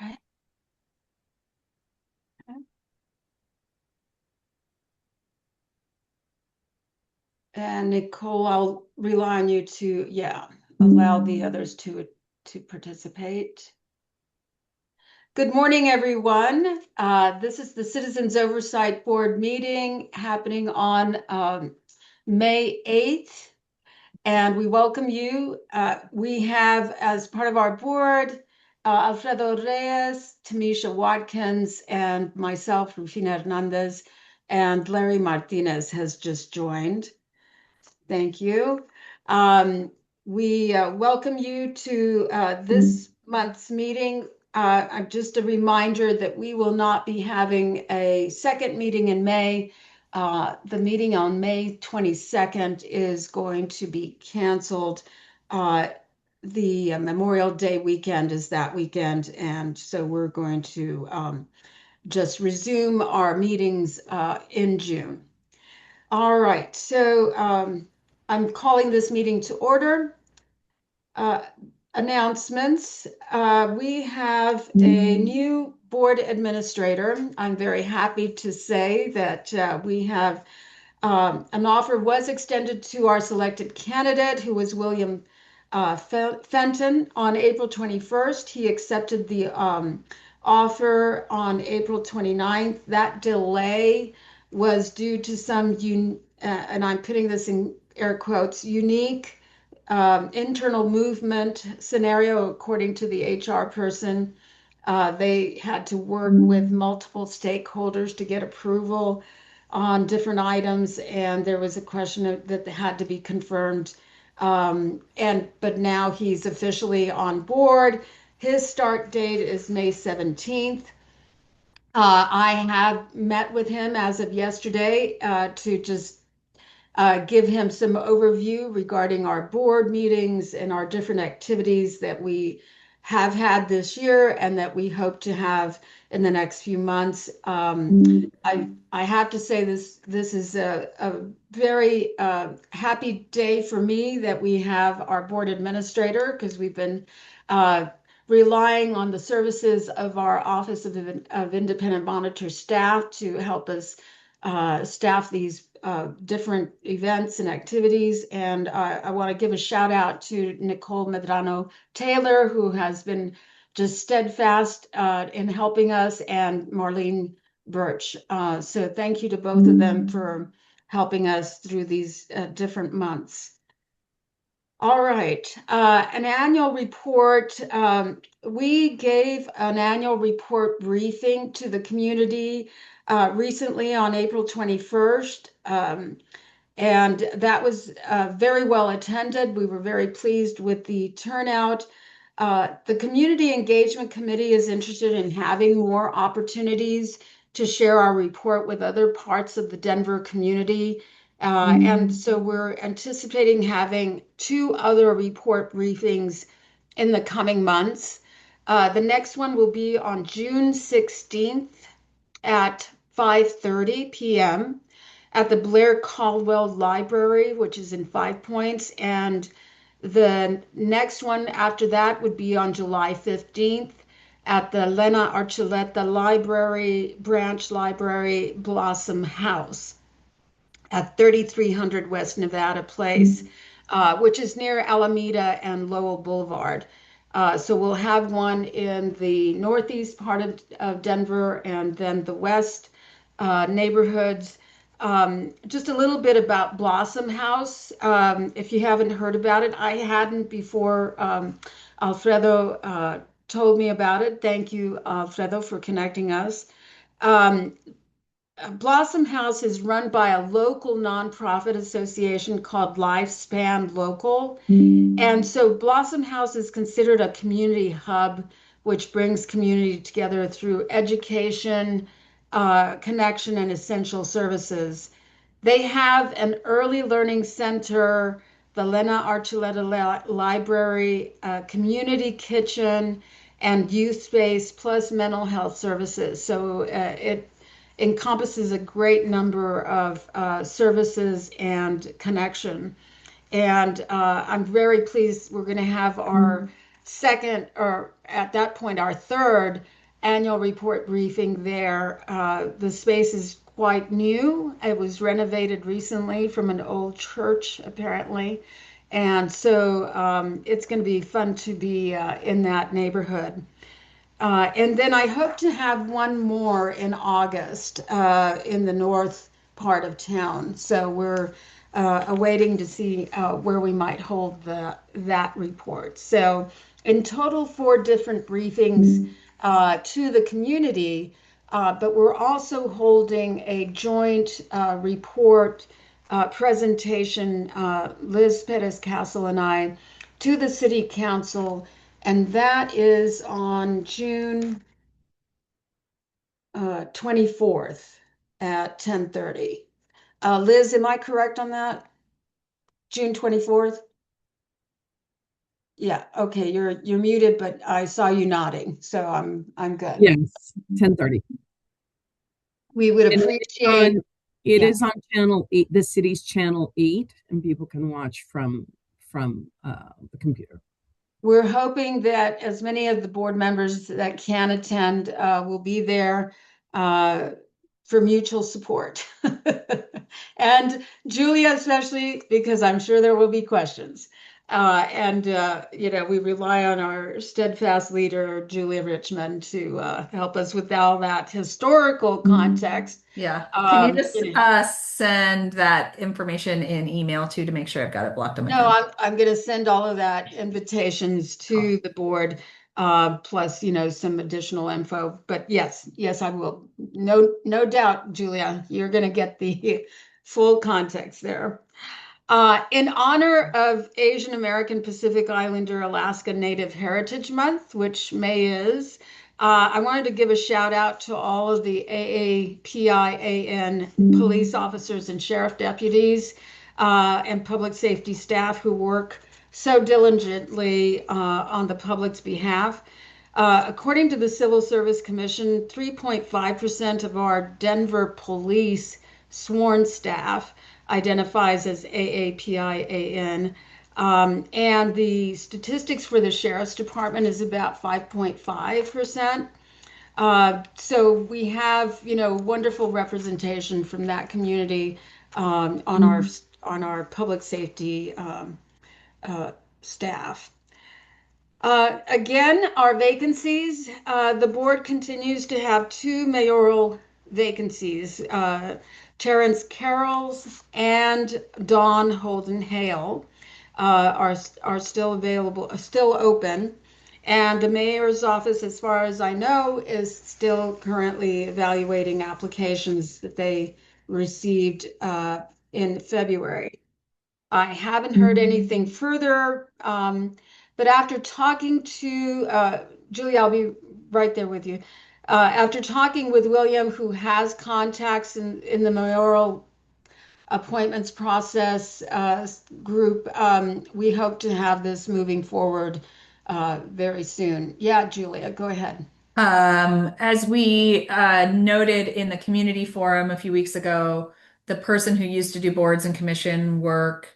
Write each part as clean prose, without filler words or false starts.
right. And Nicole, I'll rely on you to, allow the others to participate. Good morning, everyone. This is the Citizens Oversight Board meeting happening on May 8th, and we welcome you. We have, as part of our board, Alfredo Reyes, Tamisha Watkins, and myself, Rufina Hernandez, and Larry Martinez has just joined. Thank you. We welcome you to this month's meeting. Just a reminder that we will not be having a second meeting in May. The meeting on May 22nd is going to be canceled. The Memorial Day weekend is that weekend, and so we're going to just resume our meetings in June. All right, so I'm calling this meeting to order. Announcements. We have a new board administrator. I'm very happy to say that we have an offer was extended to our selected candidate, who was William Fenton, on April 21st. He accepted the offer on April 29th. That delay was due to some, and I'm putting this in air quotes, unique internal movement scenario, according to the HR person. They had to work with multiple stakeholders to get approval on different items, and there was a question that had to be confirmed. But now he's officially on board. His start date is May 17th. I have met with him as of yesterday to just give him some overview regarding our board meetings and our different activities that we have had this year and that we hope to have in the next few months. I have to say this is a very happy day for me that we have our board administrator, because we've been relying on the services of our Office of Independent Monitor staff to help us staff these different events and activities. And I want to give a shout out to Nicole Medrano Taylor, who has been just steadfast in helping us, and Marlene Birch. So thank you to both of them for helping us through these different months. All right, an annual report. We gave an annual report briefing to the community recently on April 21st, and that was very well attended. We were very pleased with the turnout. The Community Engagement Committee is interested in having more opportunities to share our report with other parts of the Denver community. And so we're anticipating having 2 other report briefings in the coming months. The next one will be on June 16th at 5:30 p.m. at the Blair Caldwell Library, which is in Five Points. And the next one after that would be on July 15th at the Lena Archuleta Library, Branch Library, Blossom House at 3300 West Nevada Place, which is near Alameda and Lowell Boulevard. So we'll have one in the northeast part of Denver, and then the west neighborhoods. Just a little bit about Blossom House. If you haven't heard about it, I hadn't before Alfredo told me about it. Thank you, Alfredo, for connecting us. Blossom House is run by a local nonprofit association called Lifespan Local. And so Blossom House is considered a community hub, which brings community together through education, connection, and essential services. They have an early learning center, the Lena Archuleta Library, community kitchen, and youth space, plus mental health services. So it encompasses a great number of services and connection. And I'm very pleased. We're going to have our second, or at that point, our third annual report briefing there. The space is quite new. It was renovated recently from an old church, apparently. And so it's going to be fun to be in that neighborhood. And then I hope to have one more in August in the north part of town. So we're awaiting to see where we might hold that report. So in total, four different briefings to the community, but we're also holding a joint report presentation, Liz Perez Castle and I, to the City Council, and that is on June 24th at 10:30. Liz, am I correct on that? June 24th? Yeah, okay, you're muted, but I saw you nodding, so I'm good. Yes, 10:30. We would And appreciate, it yeah. is on channel 8, the city's channel 8, and people can watch from the computer. We're hoping that as many of the board members that can attend will be there uh, for mutual support. And Julia, especially, because I'm sure there will be questions. We rely on our steadfast leader, Julia Richmond, to help us with all that historical context. Yeah. Can you Um, just you know, send that information in email too to make sure I've got it blocked on my No, phone? I'm going to send all of that invitations Cool. to the board, plus, some additional info. But yes, I will. No doubt, Julia, you're going to get the full context there. In honor of Asian American Pacific Islander Alaska Native Heritage Month, which May is, I wanted to give a shout out to all of the AAPIAN police officers and sheriff deputies and public safety staff who work so diligently on the public's behalf. According to the Civil Service Commission, 3.5% of our Denver police sworn staff identifies as AAPIAN. And the statistics for the sheriff's department is about 5.5%. So we have, wonderful representation from that community on our public safety staff. Again, our vacancies, the board continues to have two mayoral vacancies, Terrence Carrolls and Dawn Holden Hale are still available, still open. And the mayor's office, as far as I know, is still currently evaluating applications that they received in February. I haven't heard anything further, but after talking to Julie, I'll be right there with you. After talking with William, who has contacts in the mayoral appointments process group, we hope to have this moving forward very soon. Yeah, Julia, go ahead. As we noted in the community forum a few weeks ago, the person who used to do boards and commission work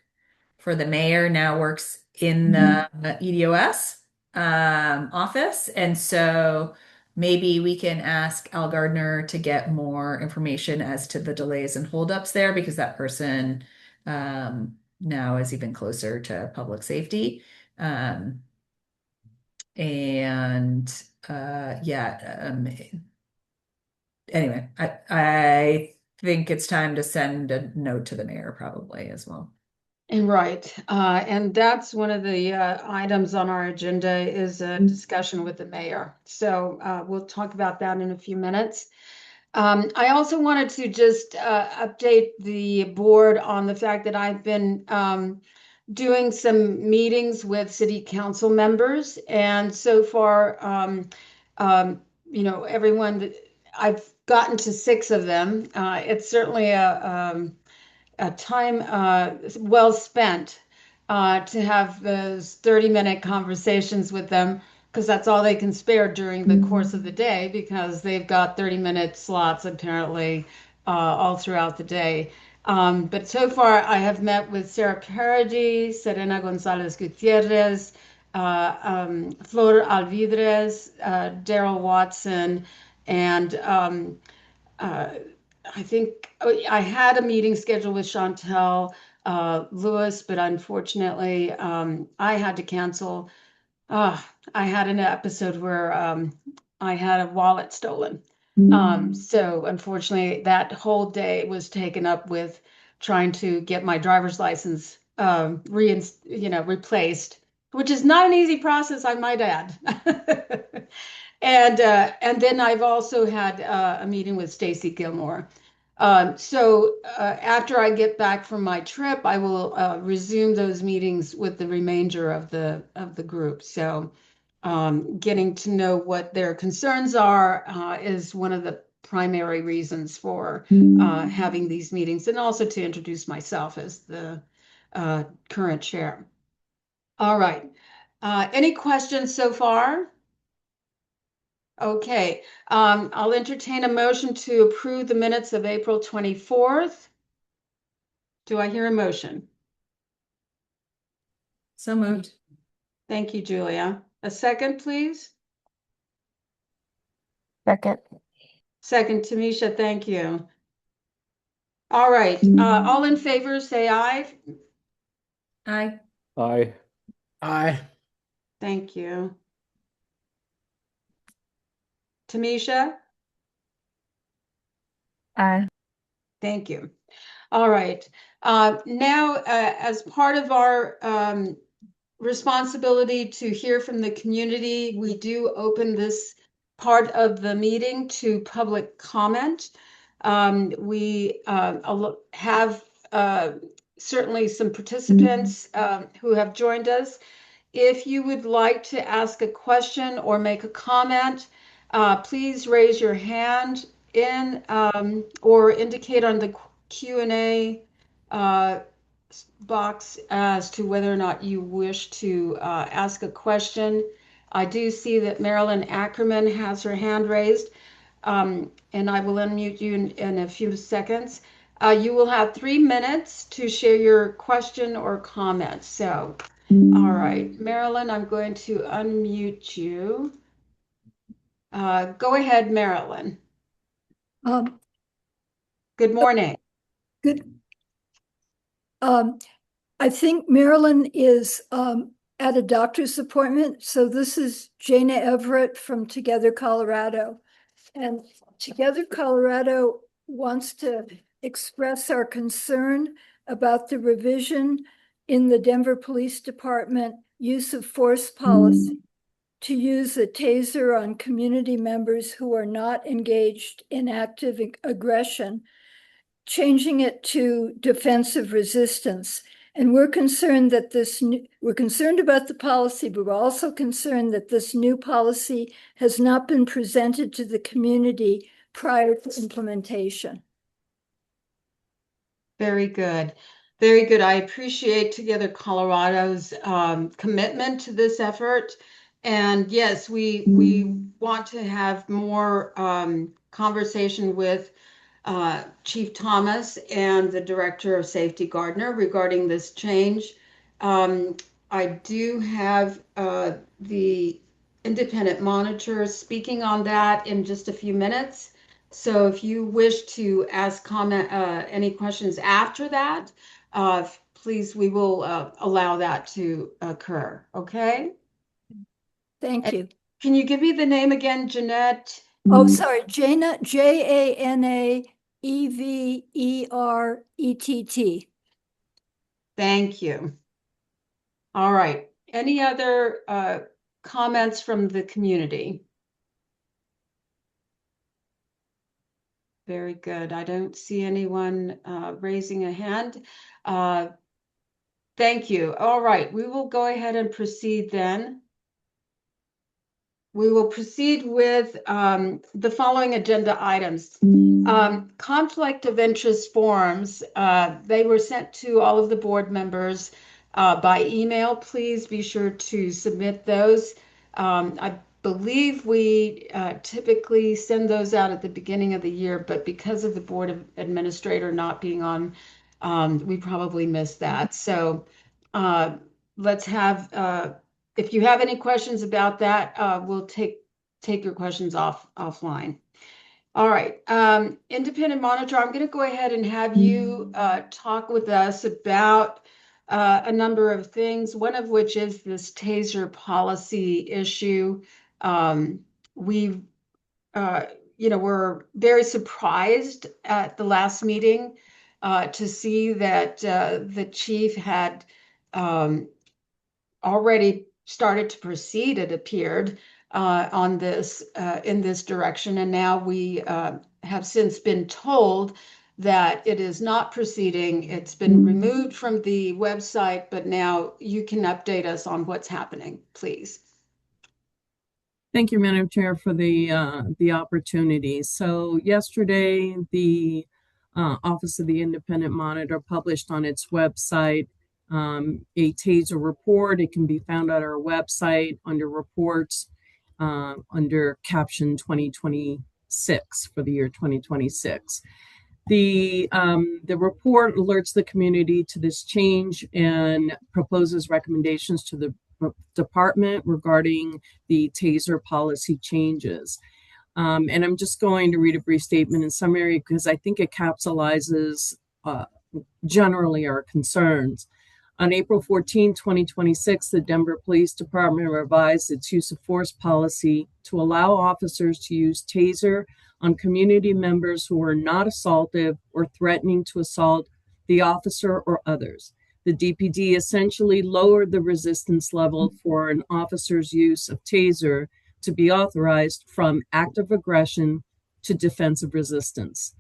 for the mayor now works in the EDOS office. And so maybe we can ask Al Gardner to get more information as to the delays and holdups there because that person now is even closer to public safety. And yeah, anyway, I think it's time to send a note to the mayor probably as well. And right, and that's one of the items on our agenda is a discussion with the mayor. So we'll talk about that in a few minutes. I also wanted to just update the board on the fact that I've been doing some meetings with city council members, and so far, everyone that I've gotten to six of them. It's certainly a time well spent to have those 30-minute conversations with them because that's all they can spare during the course of the day because they've got 30-minute slots apparently all throughout the day. But so far, I have met with Sarah Parady, Serena Gonzalez Gutierrez, Flor Alvidrez, Daryl Watson, and uh, I think I had a meeting scheduled with Chantel Lewis, but unfortunately, I had to cancel. I had an episode where I had a wallet stolen. So unfortunately, that whole day was taken up with trying to get my driver's license replaced, which is not an easy process, I might add. And then I've also had a meeting with Stacy Gilmore. After I get back from my trip, I will resume those meetings with the remainder of the group. So getting to know what their concerns are is one of the primary reasons for having these meetings, and also to introduce myself as the current chair. All right. Any questions so far? Okay. I'll entertain a motion to approve the minutes of April 24th. Do I hear a motion? So moved. Thank you, Julia. A second, please. Second. Second, Tamisha, thank you. All right. All in favor, say aye. Aye. Aye. Aye. Thank you. Tamisha? Aye. Thank you. All right. Now, as part of our responsibility to hear from the community, we do open this part of the meeting to public comment. We have certainly some participants who have joined us. If you would like to ask a question or make a comment, please raise your hand in or indicate on the Q&A box as to whether or not you wish to ask a question. I do see that Marilyn Ackerman has her hand raised, and I will unmute you in a few seconds. You will have 3 minutes to share your question or comment. So, all right, Marilyn, I'm going to unmute you. Go ahead, Marilyn. Um, Good morning. good. I think Marilyn is at a doctor's appointment. So this is Jana Everett from Together Colorado. And Together Colorado wants to express our concern about the revision in the Denver Police Department use of force policy to use a TASER on community members who are not engaged in active aggression, changing it to defensive resistance. And we're concerned that we're concerned about the policy, but we're also concerned that this new policy has not been presented to the community prior to implementation. Very good. Very good. I appreciate Together Colorado's commitment to this effort. And yes, we want to have more conversation with Chief Thomas and the Director of Safety Gardner regarding this change. I do have the independent monitor speaking on that in just a few minutes. So if you wish to ask any questions after that, please, we will allow that to occur. Okay? Thank you. Can you give me the name again, Jeanette? Oh, sorry, Jana, Janeverett. Thank you. All right. Any other comments from the community? Very good. I don't see anyone raising a hand. Thank you. All right. We will go ahead and proceed then. We will proceed with the following agenda items. Conflict of interest forms. They were sent to all of the board members by email. Please be sure to submit those. I believe we typically send those out at the beginning of the year, but because of the board administrator not being on, we probably missed that. So let's have if you have any questions about that, we'll take your questions offline. All right, independent monitor, I'm going to go ahead and have you talk with us about a number of things, one of which is this TASER policy issue. We were very surprised at the last meeting to see that the chief had already started to proceed, it appeared, on this in this direction. And now we have since been told that it is not proceeding. It's been removed from the website, but now you can update us on what's happening, please. Thank you, Madam Chair, for the opportunity. So yesterday, the Office of the Independent Monitor published on its website a TASER report. It can be found on our website under reports, under caption 2026 for the year 2026. The report alerts the community to this change and proposes recommendations to the department regarding the TASER policy changes. And I'm just going to read a brief statement in summary because I think it capsulizes generally our concerns. On April 14, 2026, the Denver Police Department revised its use of force policy to allow officers to use TASER on community members who were not assaultive or threatening to assault the officer or others. The DPD essentially lowered the resistance level for an officer's use of TASER to be authorized from active aggression to defensive resistance.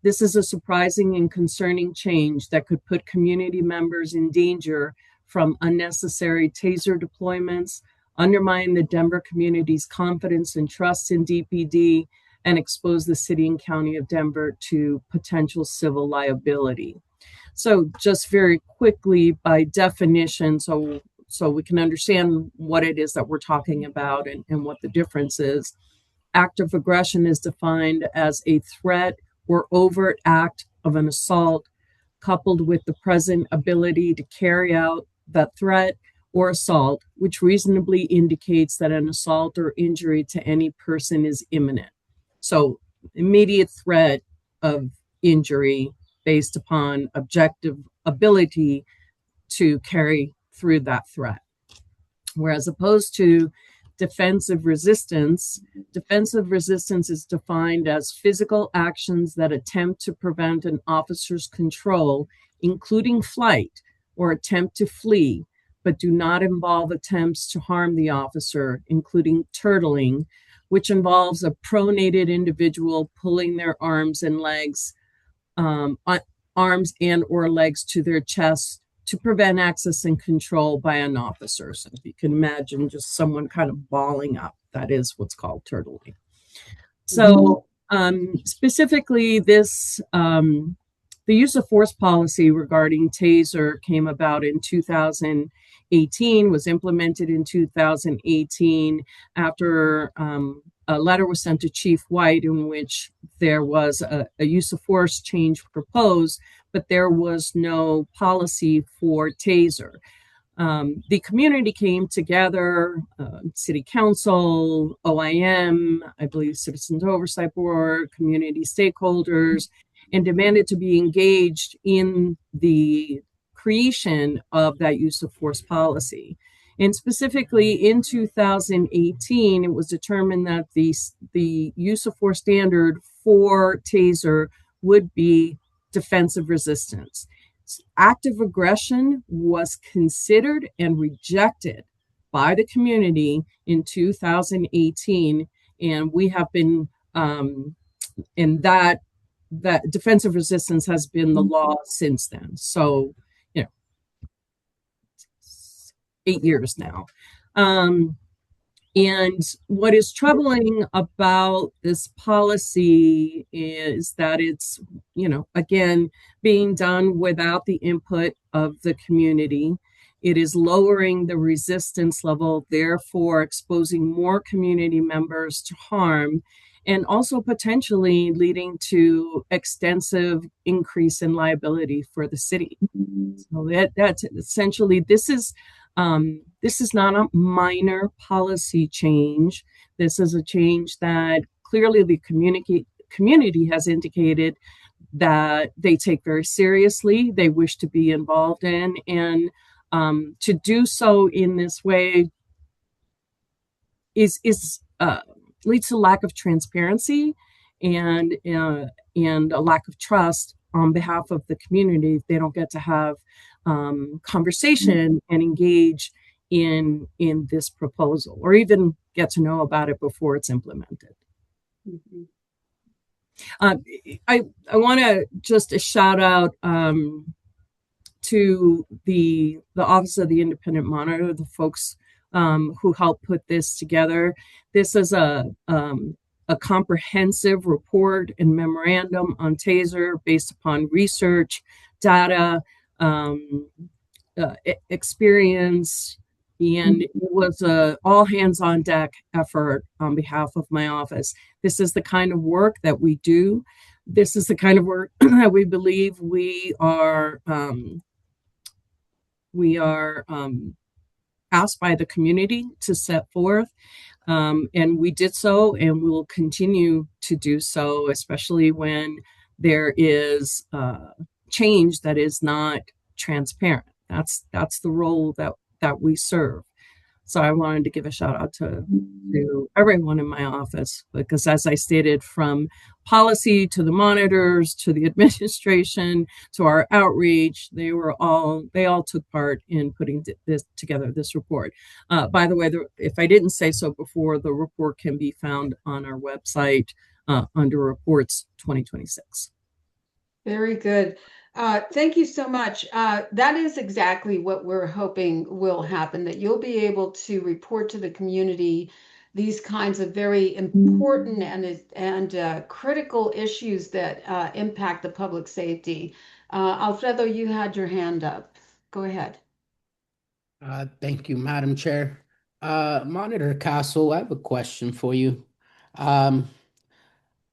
This is a surprising and concerning change that could put community members in danger from unnecessary TASER deployments, undermine the Denver community's confidence and trust in DPD, and expose the city and county of Denver to potential civil liability. So just very quickly, by definition, so we can understand what it is that we're talking about and what the difference is. Active aggression is defined as a threat or overt act of an assault coupled with the present ability to carry out that threat or assault, which reasonably indicates that an assault or injury to any person is imminent. So immediate threat of injury based upon objective ability to carry through that threat. Whereas opposed to defensive resistance is defined as physical actions that attempt to prevent an officer's control, including flight or attempt to flee, but do not involve attempts to harm the officer, including turtling, which involves a pronated individual pulling their arms and legs, arms and or legs to their chest to prevent access and control by an officer. So if you can imagine just someone kind of balling up, that is what's called turtling. So specifically this, the use of force policy regarding TASER came about in 2018, was implemented in 2018 after a letter was sent to Chief White in which there was a use of force change proposed, but there was no policy for TASER. The community came together, City Council, OIM, I believe Citizens Oversight Board, community stakeholders, and demanded to be engaged in the creation of that use of force policy. And specifically in 2018, it was determined that the use of force standard for TASER would be defensive resistance. Active aggression was considered and rejected by the community in 2018, and we have been in that defensive resistance has been the law since then. So, 8 years now. And what is troubling about this policy is that it's, again, being done without the input of the community. It is lowering the resistance level, therefore exposing more community members to harm, and also potentially leading to extensive increase in liability for the city. So that's essentially, this is This is not a minor policy change. This is a change that clearly the community has indicated that they take very seriously, they wish to be involved in, and to do so in this way is leads to lack of transparency and a lack of trust on behalf of the community. They don't get to have conversation and engage in this proposal, or even get to know about it before it's implemented. Mm-hmm. I want to just a shout out to the Office of the Independent Monitor, the folks who helped put this together. This is a comprehensive report and memorandum on TASER based upon research, data, experience, and it was a all hands on deck effort on behalf of my office. This is the kind of work that we do. This is the kind of work that we believe we are asked by the community to set forth. And we did so, and we will continue to do so, especially when there is change that is not transparent. That's the role that we serve. So I wanted to give a shout out to everyone in my office, because as I stated, from policy to the monitors to the administration to our outreach, they all took part in putting this report. By the way, if I didn't say so before, the report can be found on our website under Reports 2026. Very good. Thank you so much. That is exactly what we're hoping will happen, that you'll be able to report to the community these kinds of very important and critical issues that impact the public safety. Alfredo, you had your hand up. Go ahead. Thank you, Madam Chair. Monitor Castle, I have a question for you. I'm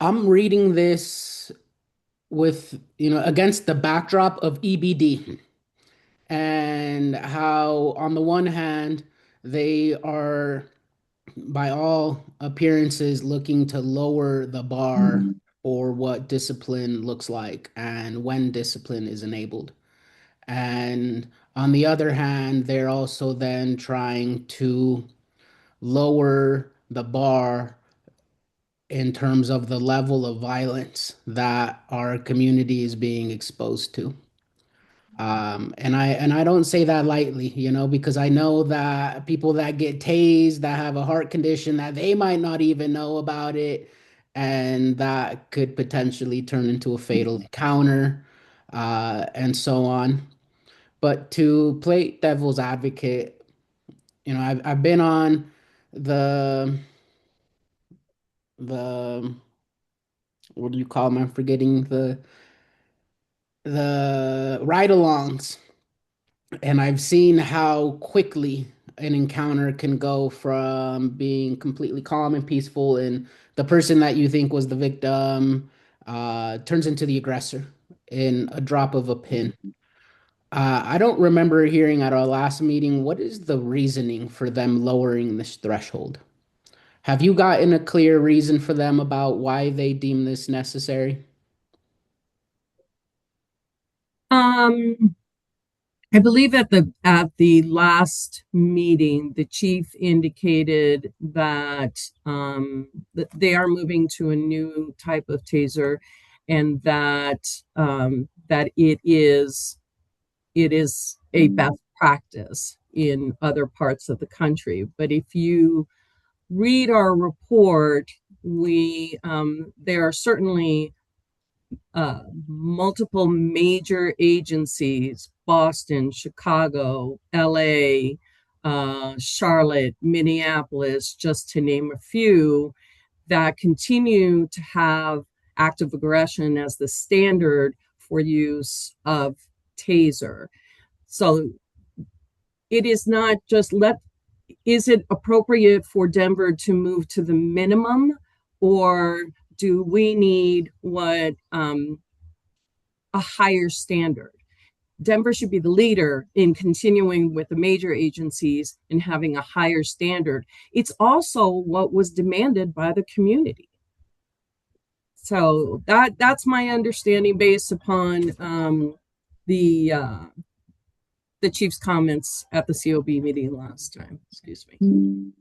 reading this with, against the backdrop of EBD, and how, on the one hand, they are, by all appearances, looking to lower the bar for what discipline looks like and when discipline is enabled. And on the other hand, they're also then trying to lower the bar in terms of the level of violence that our community is being exposed to. And I don't say that lightly, because I know that people that get tased, that have a heart condition, that they might not even know about it, and that could potentially turn into a fatal encounter, and so on. But to play devil's advocate, I've been on the the what do you call them? I'm forgetting the ride-alongs, and I've seen how quickly an encounter can go from being completely calm and peaceful, and the person that you think was the victim turns into the aggressor in a drop of a pin. I don't remember hearing at our last meeting, what is the reasoning for them lowering this threshold? Have you gotten a clear reason for them about why they deem this necessary? I believe at the last meeting, the chief indicated that that they are moving to a new type of taser, and that that it is a best practice in other parts of the country. But if you read our report, there are certainly multiple major agencies: Boston, Chicago, LA, Charlotte, Minneapolis, just to name a few, that continue to have active aggression as the standard for use of TASER. So it is not just is it appropriate for Denver to move to the minimum, or do we need a higher standard? Denver should be the leader in continuing with the major agencies and having a higher standard. It's also what was demanded by the community. So that's my understanding based upon the chief's comments at the COB meeting last time. Excuse me.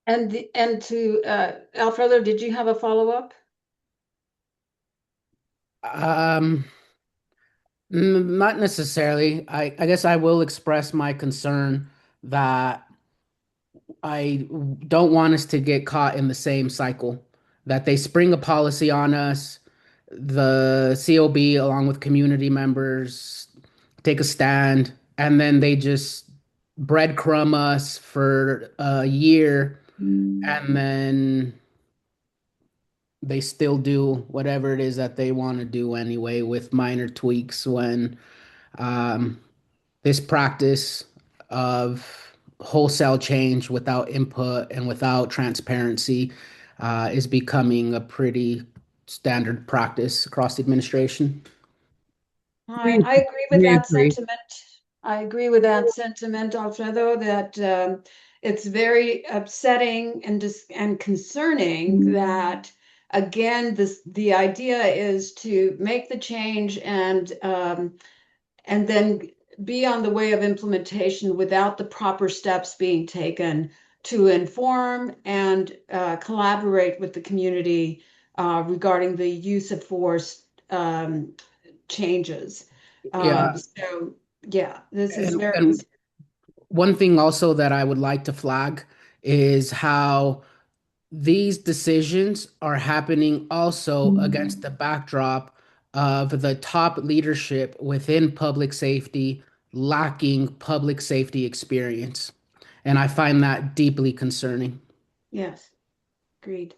And to Alfredo, did you have a follow-up? Not necessarily. I guess I will express my concern that I don't want us to get caught in the same cycle, that they spring a policy on us, the COB along with community members take a stand, and then they just breadcrumb us for a year, and then they still do whatever it is that they want to do anyway with minor tweaks when um, this practice of wholesale change without input and without transparency is becoming a pretty standard practice across the administration. I agree with We that agree. sentiment. I agree with that sentiment, Alfredo, that it's very upsetting and concerning that again the idea is to make the change and then be on the way of implementation without the proper steps being taken to inform and collaborate with the community regarding the use of force changes. Yeah, So yeah, this is very, and one thing also that I would like to flag is how these decisions are happening also against the backdrop of the top leadership within public safety lacking public safety experience. And I find that deeply concerning. yes, agreed.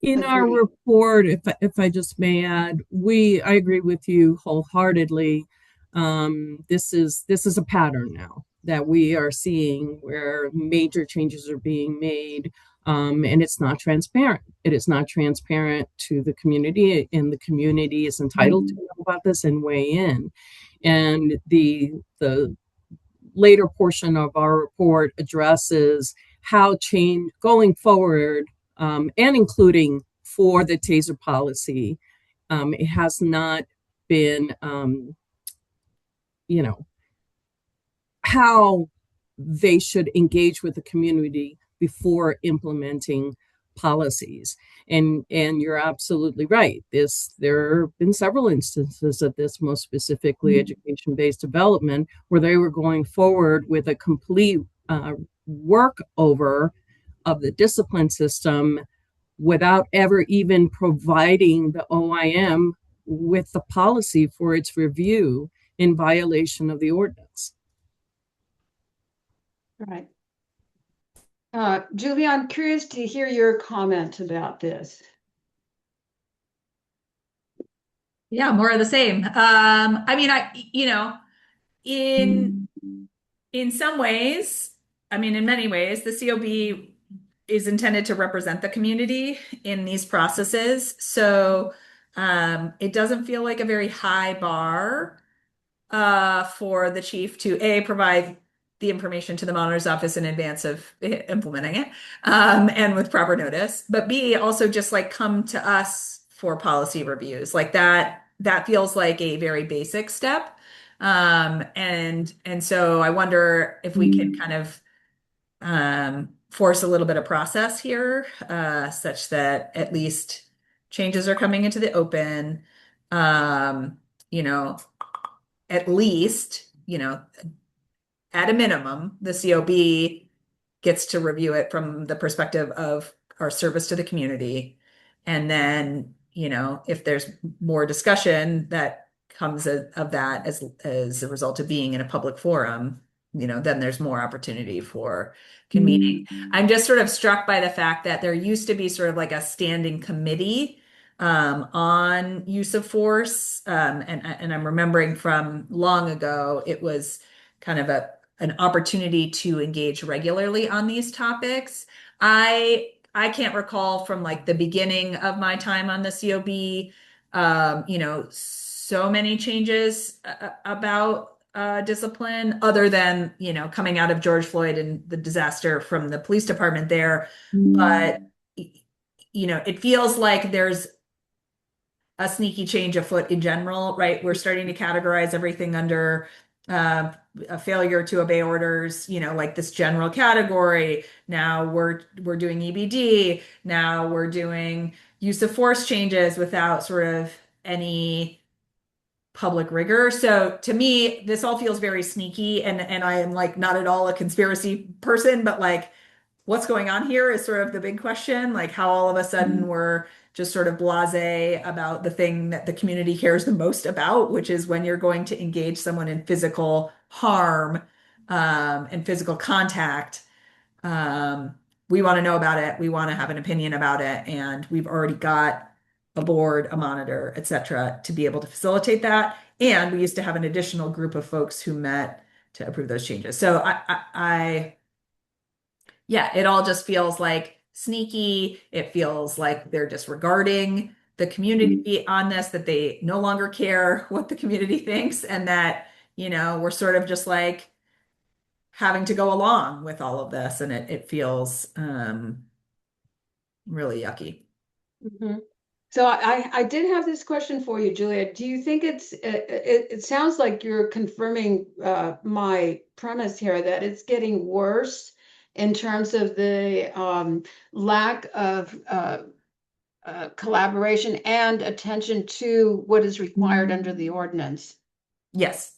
In our Agreed. report, if I just may add, I agree with you wholeheartedly. This is a pattern now that we are seeing where major changes are being made, and it's not transparent. It is not transparent to the community, and the community is entitled to know about this and weigh in. And the later portion of our report addresses how change going forward, and including for the TASER policy, it has not been, how they should engage with the community before implementing policies. And you're absolutely right. There have been several instances of this, most specifically education-based development, where they were going forward with a complete work over of the discipline system without ever even providing the OIM with the policy for its review in violation of the ordinance. Right. Julie, I'm curious to hear your comment about this. Yeah, more of the same. I mean, in some ways, I mean, in many ways, the COB is intended to represent the community in these processes. So it doesn't feel like a very high bar for the chief to provide the information to the monitor's office in advance of implementing it, and with proper notice, but B, also just like come to us for policy reviews. Like that feels like a very basic step. And so I wonder if we can kind of force a little bit of process here, such that at least changes are coming into the open. You know, at least, at a minimum, the COB gets to review it from the perspective of our service to the community. And then, if there's more discussion that comes of that as a result of being in a public forum, then there's more opportunity for convening. I'm just sort of struck by the fact that there used to be sort of like a standing committee on use of force. And I'm remembering from long ago, it was kind of an opportunity to engage regularly on these topics. I can't recall from like the beginning of my time on the COB, so many changes about discipline other than, coming out of George Floyd and the disaster from the police department there. But, it feels like there's a sneaky change afoot in general, right? We're starting to categorize everything under a failure to obey orders, like this general category. Now we're doing EBD. Now we're doing use of force changes without sort of any public rigor. So to me, this all feels very sneaky, and I am like not at all a conspiracy person, but like what's going on here is sort of the big question, like how all of a sudden we're just sort of blasé about the thing that the community cares the most about, which is when you're going to engage someone in physical harm and physical contact. We want to know about it. We want to have an opinion about it. And we've already got a board, a monitor, et cetera, to be able to facilitate that. And we used to have an additional group of folks who met to approve those changes. So yeah, it all just feels like sneaky. It feels like they're disregarding the community on this, that they no longer care what the community thinks, and that, we're sort of just like having to go along with all of this. And it feels really yucky. Mhm. So I did have this question for you, Julia. Do you think it sounds like you're confirming my premise here that it's getting worse in terms of the lack of collaboration and attention to what is required under the ordinance? Yes.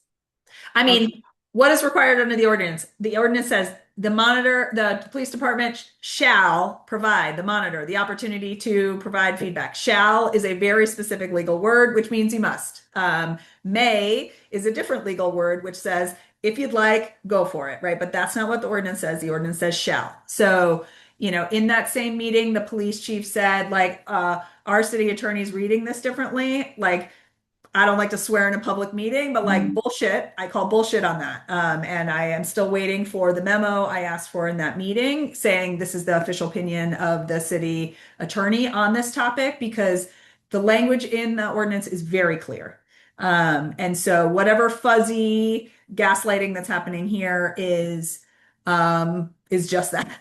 I mean, what is required under the ordinance? The ordinance says the police department shall provide the monitor the opportunity to provide feedback. Shall is a very specific legal word, which means you must. May is a different legal word, which says, if you'd like, go for it, right? But that's not what the ordinance says. The ordinance says shall. So, in that same meeting, the police chief said, like, our city attorney's reading this differently. Like, I don't like to swear in a public meeting, but like bullshit, I call bullshit on that. And I am still waiting for the memo I asked for in that meeting saying this is the official opinion of the city attorney on this topic, because the language in the ordinance is very clear. And so whatever fuzzy gaslighting that's happening here is just that.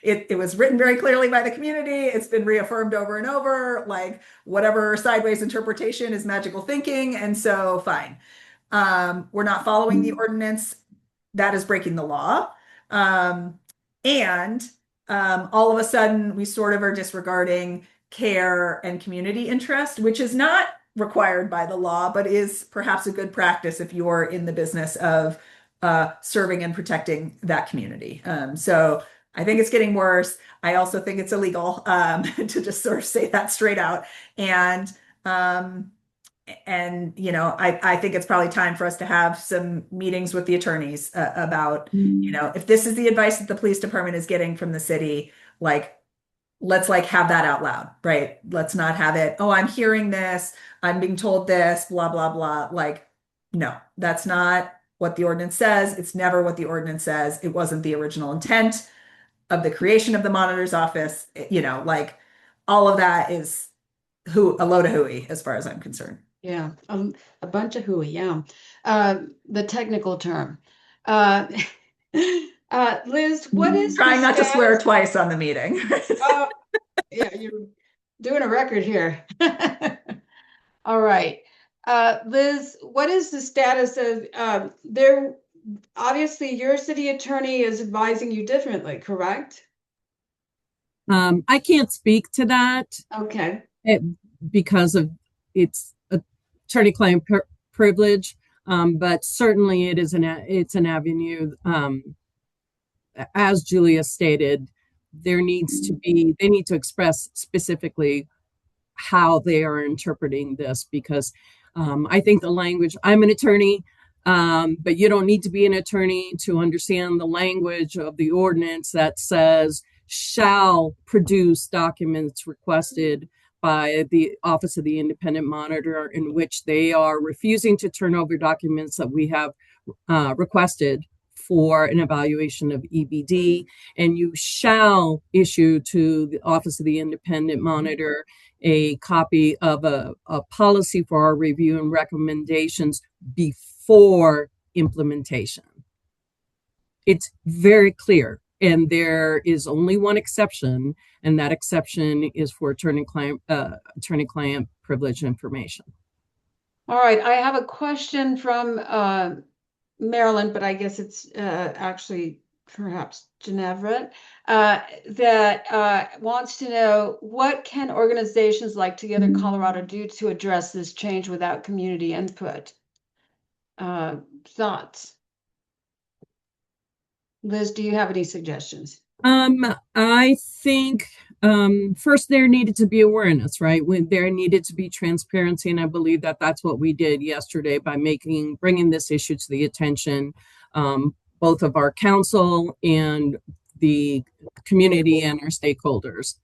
It was written very clearly by the community. It's been reaffirmed over and over. Like whatever sideways interpretation is magical thinking. And so fine. We're not following the ordinance. That is breaking the law. And all of a sudden we sort of are disregarding care and community interest, which is not required by the law, but is perhaps a good practice if you're in the business of serving and protecting that community. So I think it's getting worse. I also think it's illegal to just sort of say that straight out. And I think it's probably time for us to have some meetings with the attorneys about, if this is the advice that the police department is getting from the city, like, let's like have that out loud, right? Let's not have it, oh, I'm hearing this, I'm being told this, blah, blah, blah. Like, no, that's not what the ordinance says. It's never what the ordinance says. It wasn't the original intent of the creation of the monitor's office. Like all of that is a load of hooey as far as I'm concerned. Yeah, a bunch of hooey, yeah. The technical term. Liz, what is trying not to swear twice on the meeting? Oh, yeah, you're doing a record here. All right. Liz, what is the status of obviously your city attorney is advising you differently, correct? I can't speak to that. Okay. Because of its attorney-client privilege, but certainly it's an avenue. As Julia stated, they need to express specifically how they are interpreting this, because I think the language, I'm an attorney, but you don't need to be an attorney to understand the language of the ordinance that says shall produce documents requested by the Office of the Independent Monitor, in which they are refusing to turn over documents that we have requested for an evaluation of EBD, and you shall issue to the Office of the Independent Monitor a copy of a policy for our review and recommendations before implementation. It's very clear, and there is only one exception, and that exception is for attorney-client privilege information. All right, I have a question from Maryland, but I guess it's actually perhaps Ginevra, that wants to know, what can organizations like Together Colorado do to address this change without community input? Thoughts? Liz, do you have any suggestions? I think first there needed to be awareness, right? When there needed to be transparency, and I believe that that's what we did yesterday by bringing this issue to the attention, both of our council and the community and our stakeholders.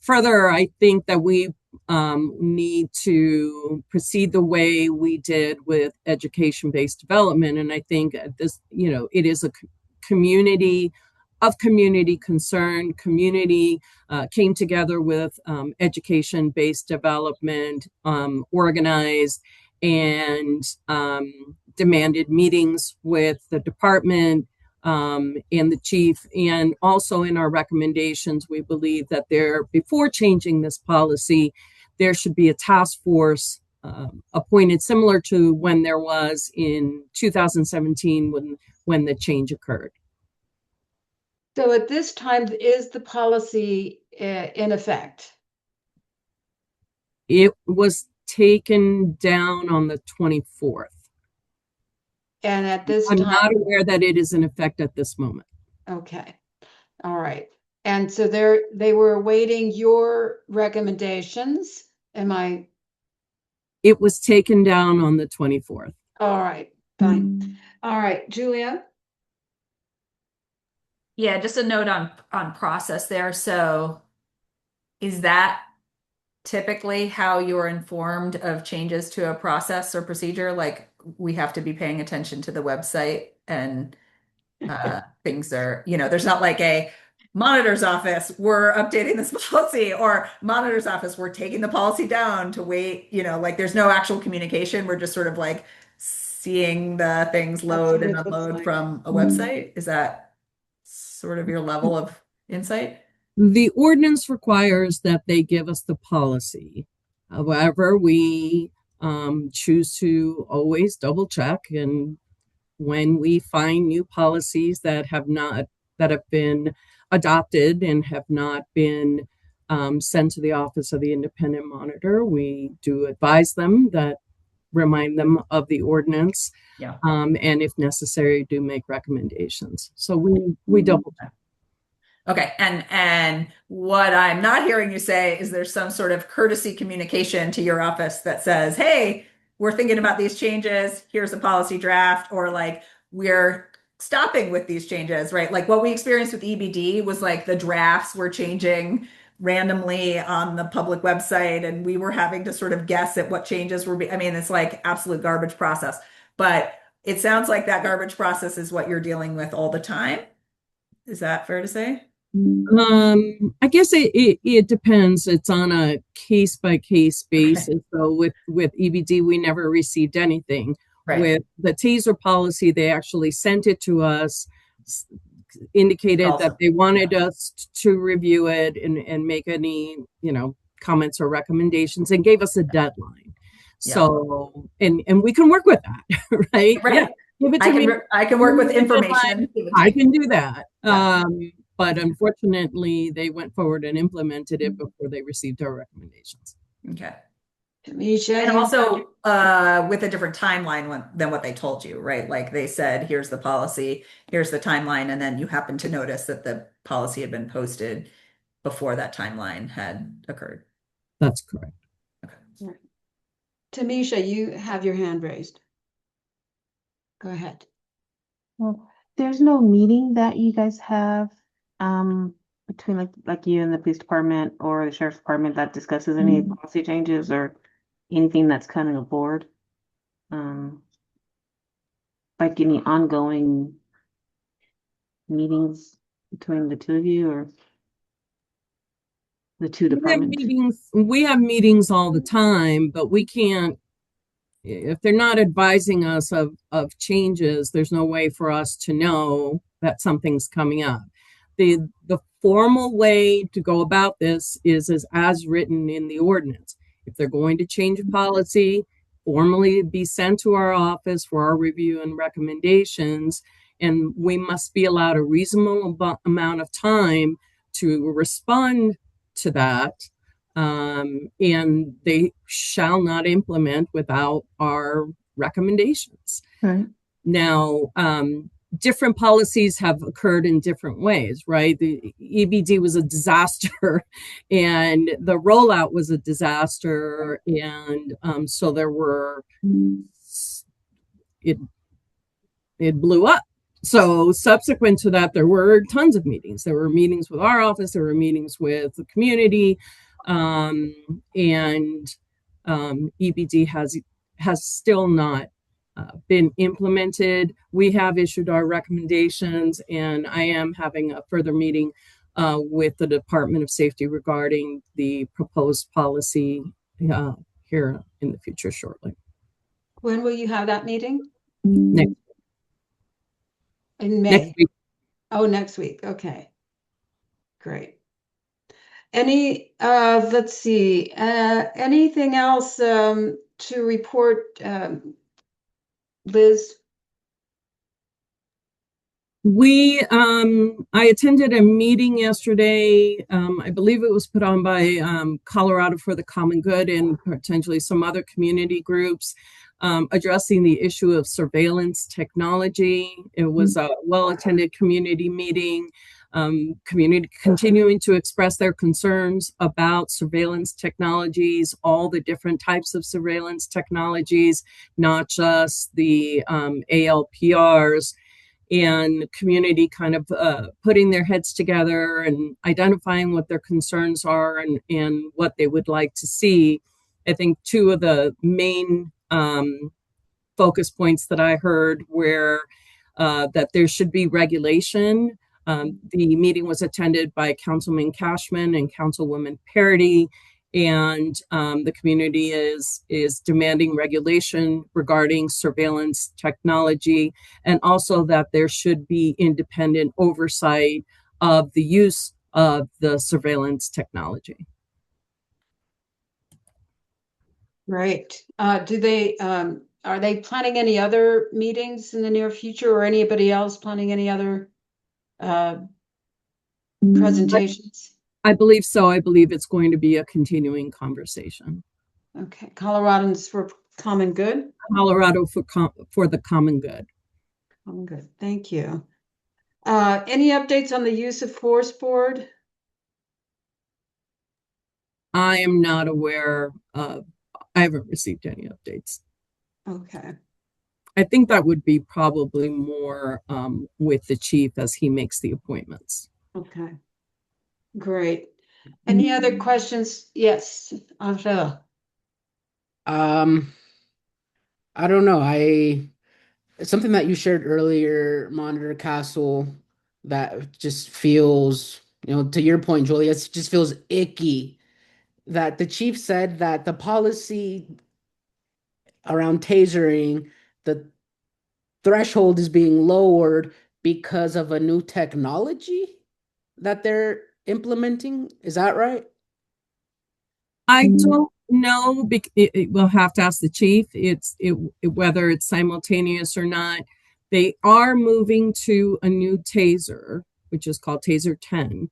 Further, I think that we need to proceed the way we did with education-based development, and I think this, it is a community concern. Community came together with education-based development, organized and demanded meetings with the department and the chief. And also in our recommendations, we believe that before changing this policy, there should be a task force appointed, similar to when there was in 2017 when the change occurred. So at this time, is the policy in effect? It was taken down on the 24th. And at this I'm time, not aware that it is in effect at this moment. okay. All right. And so they were awaiting your recommendations. It was taken down on the 24th. All right, fine. All right, Julia? Yeah, just a note on process there. So is that typically how you're informed of changes to a process or procedure? Like, we have to be paying attention to the website and things are, there's not like a monitor's office, we're updating this policy, or monitor's office, we're taking the policy down to wait, like there's no actual communication. We're just sort of like seeing the things load and unload from a website. Is that sort of your level of insight? The ordinance requires that they give us the policy. However, we choose to always double check, and when we find new policies that have been adopted and have not been sent to the Office of the Independent Monitor, we do advise them, remind them of the ordinance, and if necessary, do make recommendations. So we double check. Okay, and what I'm not hearing you say is there's some sort of courtesy communication to your office that says, hey, we're thinking about these changes, here's a policy draft, or like, we're stopping with these changes, right? Like what we experienced with EBD was like the drafts were changing randomly on the public website, and we were having to sort of guess at what changes were it's like absolute garbage process. But it sounds like that garbage process is what you're dealing with all the time. Is that fair to say? I guess it depends. It's on a case by case basis. Okay. So with EBD, we never received anything. Right. With the TASER policy, they actually sent it to us, indicated that they wanted us to review it and make any, comments or recommendations, and gave us a deadline. Yeah. So, and we can work with that, right? Right. Give it to me. I can work with information. I can do that. Yeah. But unfortunately, they went forward and implemented it before they received our recommendations. Okay. Tamisha, and also with a different timeline than what they told you, right? Like they said, here's the policy, here's the timeline, and then you happen to notice that the policy had been posted before that timeline had occurred. That's correct. Okay. Tamisha, you have your hand raised. Go ahead. Well, there's no meeting that you guys have between like you and the police department or the sheriff's department that discusses any policy changes or anything that's coming aboard, like any ongoing meetings between the two of you or the two departments? We have meetings all the time, but we can't, if they're not advising us of changes, there's no way for us to know that something's coming up. The formal way to go about this is as written in the ordinance. If they're going to change a policy, formally be sent to our office for our review and recommendations, and we must be allowed a reasonable amount of time to respond to that, and they shall not implement without our recommendations. Right. Now, different policies have occurred in different ways, right? The EBD was a disaster and the rollout was a disaster. And so there were, it blew up. So subsequent to that, there were tons of meetings. There were meetings with our office, there were meetings with the community, and EBD has still not been implemented. We have issued our recommendations, and I am having a further meeting with the Department of Safety regarding the proposed policy here in the future shortly. When will you have that meeting? Next In May. week. Oh, next week. Okay. Great. Let's see, anything else to report, Liz? I attended a meeting yesterday. I believe it was put on by Colorado for the Common Good and potentially some other community groups, addressing the issue of surveillance technology. It was a well-attended community meeting. Community continuing to express their concerns about surveillance technologies, all the different types of surveillance technologies, not just the ALPRs. And community kind of putting their heads together and identifying what their concerns are and what they would like to see. I think two of the main focus points that I heard were that there should be regulation. The meeting was attended by Councilman Cashman and Councilwoman Parity, and the community is demanding regulation regarding surveillance technology, and also that there should be independent oversight of the use of the surveillance technology. Great. Are they planning any other meetings in the near future, or anybody else planning any other presentations? I believe so. I believe it's going to be a continuing conversation. Okay, Coloradans for Common Good? Colorado for the Common Good. Common Good, thank you. Any updates on the use of force board? I am not aware of, I haven't received any updates. Okay. I think that would be probably more with the chief as he makes the appointments. Okay. Great. Any other questions? Yes, Angela. I don't know. Something that you shared earlier, Monitor Castle, that just feels, to your point, Julie, it just feels icky that the chief said that the policy around tasering, the threshold is being lowered because of a new technology that they're implementing. Is that right? I don't know. We'll have to ask the chief. Whether it's simultaneous or not. They are moving to a new TASER, which is called TASER 10.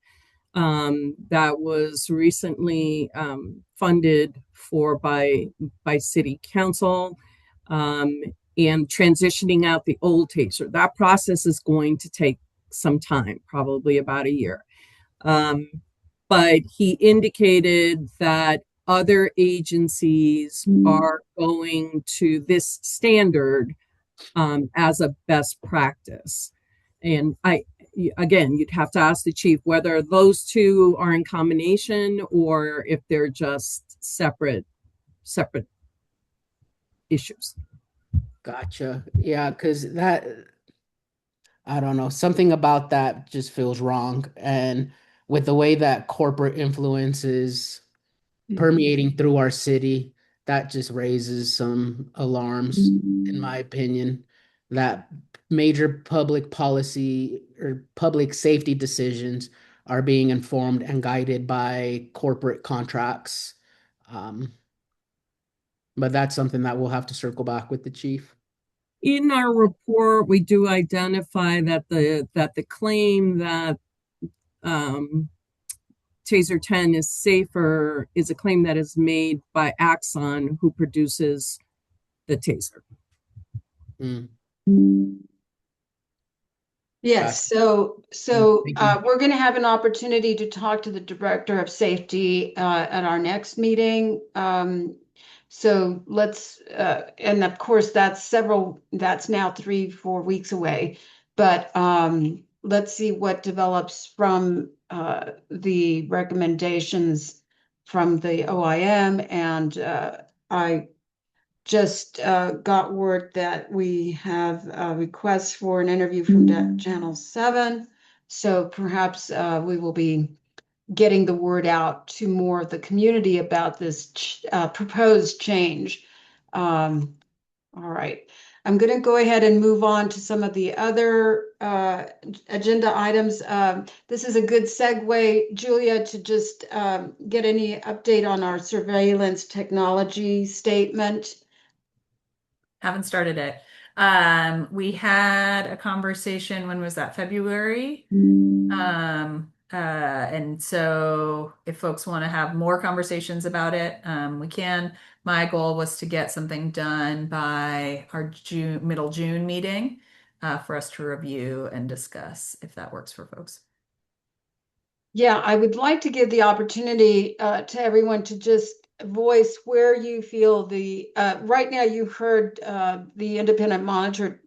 That was recently funded by city council, and transitioning out the old TASER. That process is going to take some time, probably about a year. But he indicated that other agencies are going to this standard as a best practice. And again, you'd have to ask the chief whether those two are in combination or if they're just separate issues. Gotcha. Yeah, because I don't know, something about that just feels wrong. And with the way that corporate influence is permeating through our city, that just raises some alarms, in my opinion, that major public policy or public safety decisions are being informed and guided by corporate contracts. Um, but that's something that we'll have to circle back with the chief. In our report, we do identify that the claim that um, TASER 10 is safer is a claim that is made by Axon, who produces the TASER. Mm. Yes, we're going to have an opportunity to talk to the Director of Safety at our next meeting. So let's, and of course, that's now 3-4 weeks away. But let's see what develops from the recommendations from the OIM. And I just got word that we have a request for an interview from Channel 7. So perhaps we will be getting the word out to more of the community about this proposed change. All right. I'm going to go ahead and move on to some of the other agenda items. This is a good segue, Julia, to just get any update on our surveillance technology statement. Haven't started it. We had a conversation, when was that? February? And so if folks want to have more conversations about it, we can. My goal was to get something done by our middle June meeting for us to review and discuss, if that works for folks. Yeah, I would like to give the opportunity to everyone to just voice where you feel right now you heard the independent monitor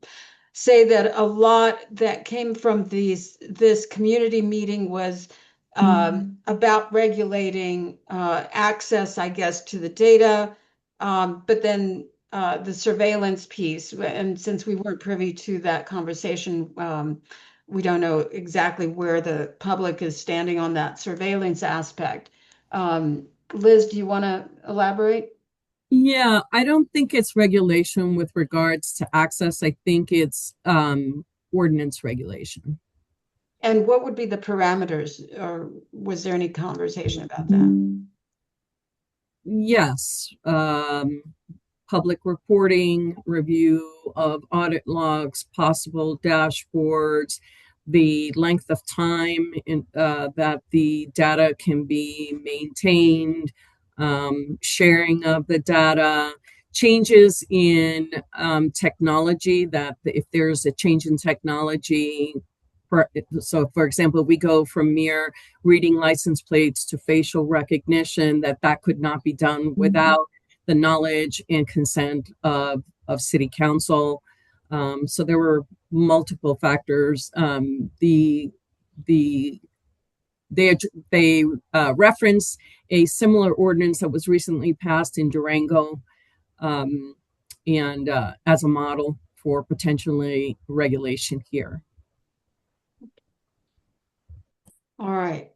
say that a lot that came from this community meeting was about regulating access, I guess, to the data, but then the surveillance piece. And since we weren't privy to that conversation, we don't know exactly where the public is standing on that surveillance aspect. Liz, do you want to elaborate? Yeah, I don't think it's regulation with regards to access. I think it's ordinance regulation. And what would be the parameters, or was there any conversation about that? Yes, public reporting, review of audit logs, possible dashboards, the length of time that the data can be maintained, sharing of the data, changes in technology, that if there's a change in technology, so for example, we go from mere reading license plates to facial recognition, that could not be done without the knowledge and consent of city council. So there were multiple factors. They reference a similar ordinance that was recently passed in Durango, and as a model for potentially regulation here. All right.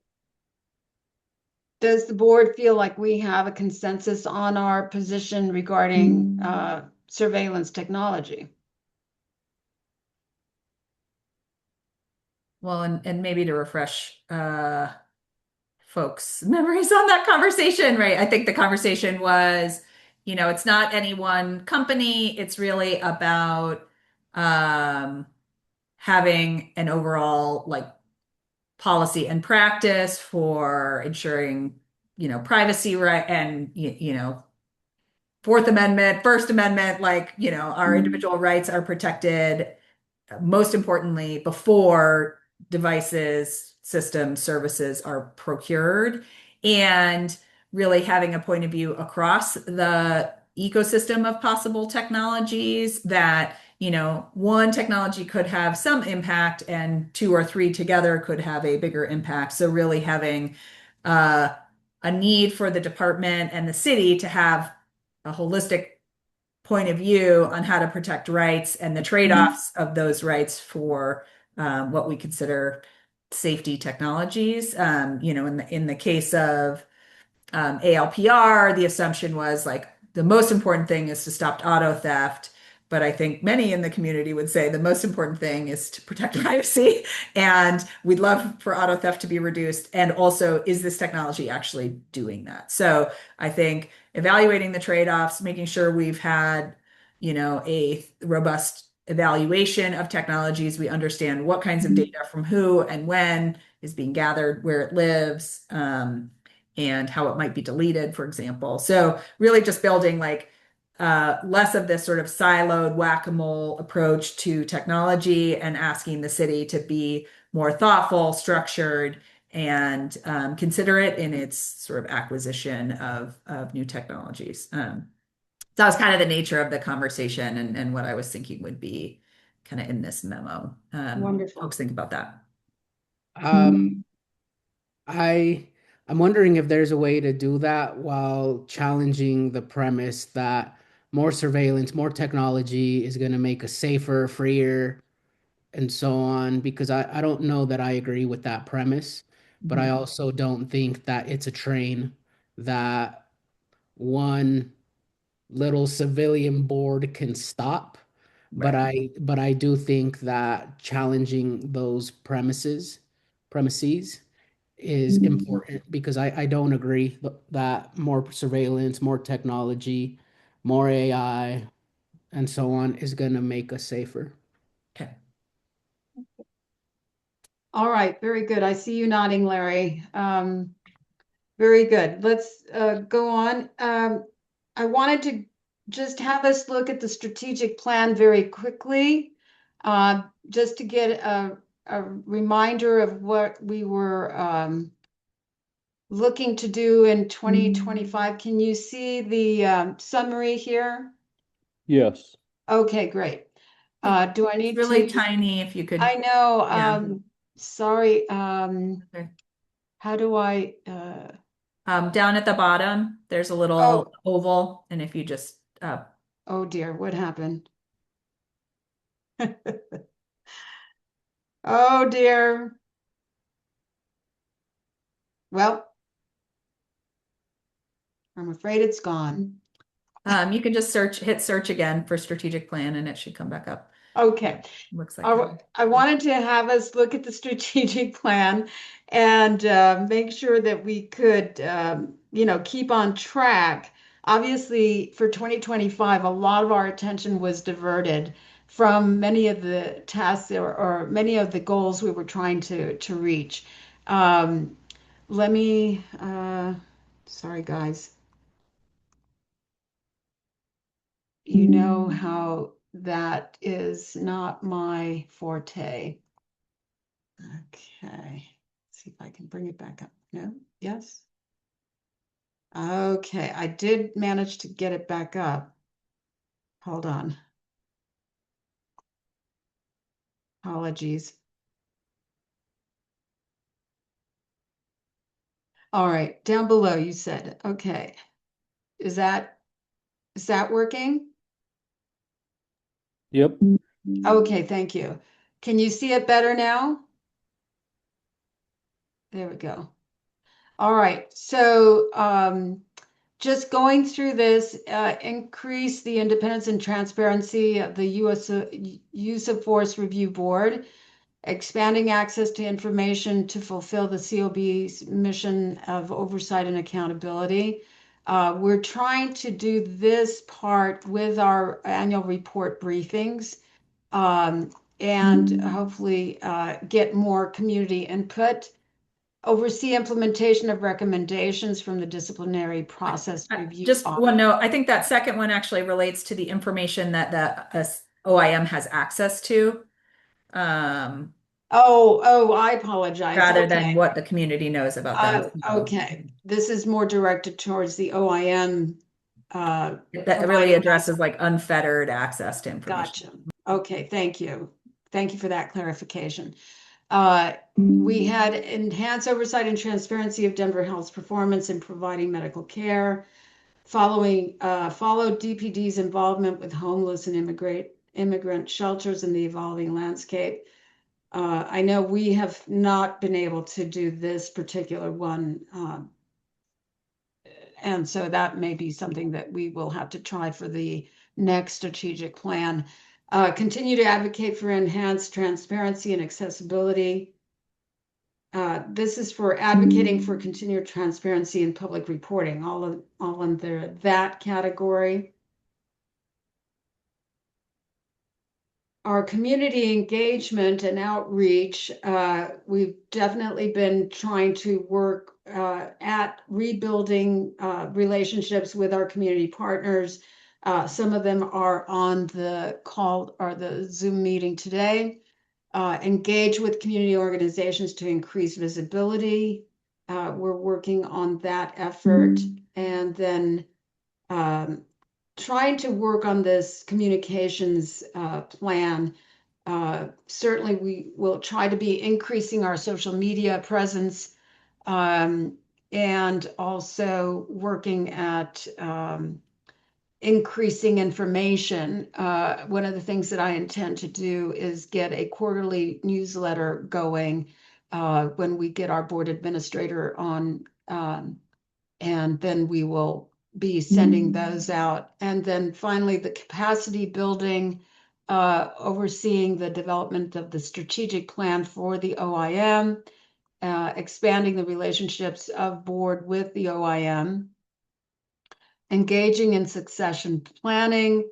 Does the board feel like we have a consensus on our position regarding surveillance technology? Well, and maybe to refresh folks' memories on that conversation, right? I think the conversation was, it's not any one company. It's really about having an overall policy and practice for ensuring, privacy, right? And, Fourth Amendment, First Amendment, our individual rights are protected, most importantly, before devices, systems, services are procured, and really having a point of view across the ecosystem of possible technologies that, one technology could have some impact and two or three together could have a bigger impact. So really having a need for the department and the city to have a holistic point of view on how to protect rights and the trade-offs of those rights for what we consider safety technologies. In the case of ALPR, the assumption was like the most important thing is to stop auto theft. But I think many in the community would say the most important thing is to protect privacy. And we'd love for auto theft to be reduced. And also, is this technology actually doing that? So I think evaluating the trade-offs, making sure we've had, a robust evaluation of technologies. We understand what kinds of data from who and when is being gathered, where it lives, and how it might be deleted, for example. So really just building like less of this sort of siloed whack-a-mole approach to technology and asking the city to be more thoughtful, structured, and considerate in its sort of acquisition of new technologies. So that was kind of the nature of the conversation and what I was thinking would be kind of in this memo. Wonderful. Folks think about that. I'm wondering if there's a way to do that while challenging the premise that more surveillance, more technology is going to make us safer, freer, and so on, because I don't know that I agree with that premise, but I also don't think that it's a train that one little civilian board can stop. But Right. I do think that challenging those premises is important, because I don't agree that more surveillance, more technology, more AI, and so on is going to make us safer. Okay. All right, very good. I see you nodding, Larry. Very good. Let's go on. I wanted to just have us look at the strategic plan very quickly, just to get a reminder of what we were looking to do in 2025. Can you see the summary here? Yes. Okay, great. Do I It's need really to? tiny if you could. I know. Yeah. Sorry. Okay. How do I? Down at the bottom, there's a little oval, and if you just Oh dear, what happened? Oh dear. Well, I'm afraid it's gone. you can just hit search again for strategic plan, and it should come back up. Okay. Looks like I wanted to have us look at the strategic plan and make sure that we could, keep on track. Obviously, for 2025, a lot of our attention was diverted from many of the tasks or many of the goals we were trying to reach. Um, let me, sorry, guys. You know how that is not my forte. Okay, see if I can bring it back up. No, yes. Okay, I did manage to get it back up. Hold on. Apologies. All right, down below you said, okay. Is that working? Yep. Okay, thank you. Can you see it better now? There we go. All right, so just going through this, increase the independence and transparency of the U.S. Use of Force Review Board, expanding access to information to fulfill the COB's mission of oversight and accountability. We're trying to do this part with our annual report briefings, and hopefully get more community input. Oversee implementation of recommendations from the disciplinary process review. Just one note, I think that second one actually relates to the information that the OIM has access to. I apologize. Rather than what the community knows about them. Okay, this is more directed towards the OIM. That really addresses like unfettered access to information. Gotcha. Okay, thank you. Thank you for that clarification. We had enhanced oversight and transparency of Denver Health's performance in providing medical care, followed DPD's involvement with homeless and immigrant shelters in the evolving landscape. I know we have not been able to do this particular one. And so that may be something that we will have to try for the next strategic plan. Continue to advocate for enhanced transparency and accessibility. This is for advocating for continued transparency and public reporting, all under that category. Our community engagement and outreach, we've definitely been trying to work at rebuilding relationships with our community partners. Some of them are on the call or the Zoom meeting today. Engage with community organizations to increase visibility. We're working on that effort. And then trying to work on this communications plan. Certainly, we will try to be increasing our social media presence, and also working at increasing information. One of the things that I intend to do is get a quarterly newsletter going when we get our board administrator on, and then we will be sending those out. And then finally, the capacity building, overseeing the development of the strategic plan for the OIM, expanding the relationships of board with the OIM, engaging in succession planning,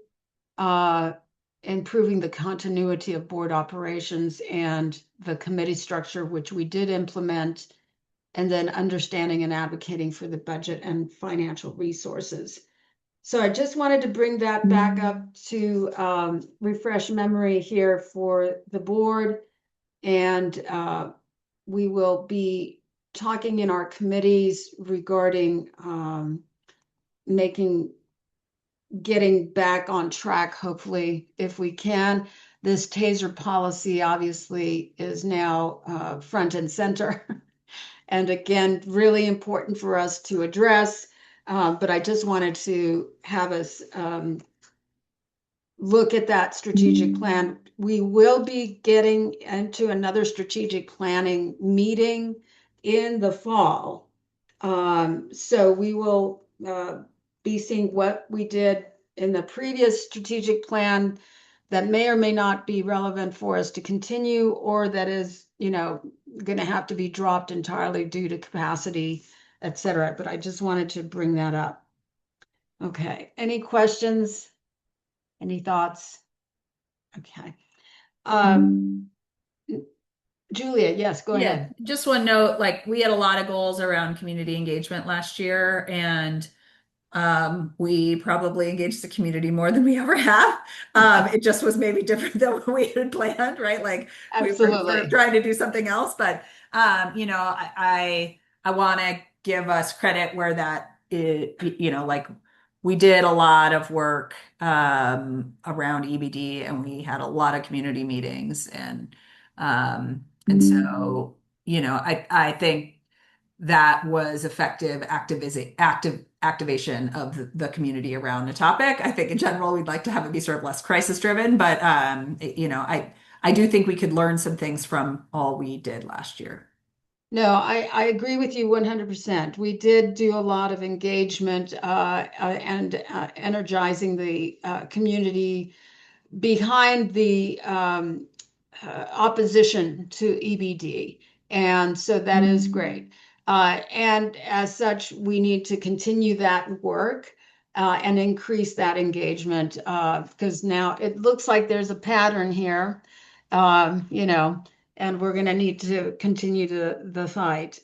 improving the continuity of board operations and the committee structure, which we did implement, and then understanding and advocating for the budget and financial resources. So I just wanted to bring that back up to refresh memory here for the board. And we will be talking in our committees regarding getting back on track, hopefully, if we can. This TASER policy obviously is now front and center. And again, really important for us to address. But I just wanted to have us look at that strategic plan. We will be getting into another strategic planning meeting in the fall. So we will be seeing what we did in the previous strategic plan that may or may not be relevant for us to continue, or that is, going to have to be dropped entirely due to capacity, et cetera. But I just wanted to bring that up. Okay. Any questions? Any thoughts? Okay. Julia, yes, go ahead. Yeah, just one note, like we had a lot of goals around community engagement last year, and we probably engaged the community more than we ever have. It just was maybe different than what we had planned, right? Like we were trying to do something else, but I want to give us credit where that is, like we did a lot of work around EBD, and we had a lot of community meetings, and so I think that was effective activation of the community around the topic. I think in general, we'd like to have it be sort of less crisis driven, but I do think we could learn some things from all we did last year. No, I agree with you 100%. We did do a lot of engagement and energizing the community behind the opposition to EBD. And so that is great. And as such, we need to continue that work and increase that engagement because now it looks like there's a pattern here, and we're going to need to continue the fight.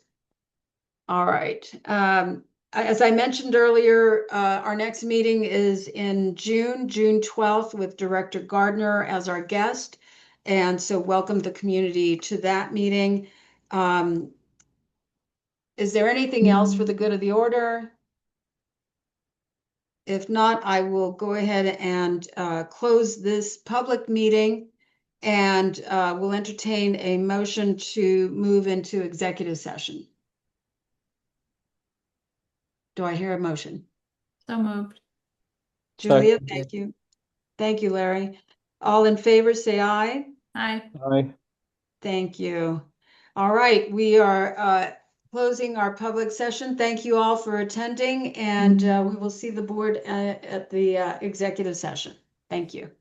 All right. As I mentioned earlier, our next meeting is in June 12th, with Director Gardner as our guest. And so welcome the community to that meeting. Is there anything else for the good of the order? If not, I will go ahead and close this public meeting, and we'll entertain a motion to move into executive session. Do I hear a motion? So moved. Julia, thank you. Thank you, Larry. All in favor, say aye. Aye. Aye. Thank you. All right, we are closing our public session. Thank you all for attending, and we will see the board at the executive session. Thank you.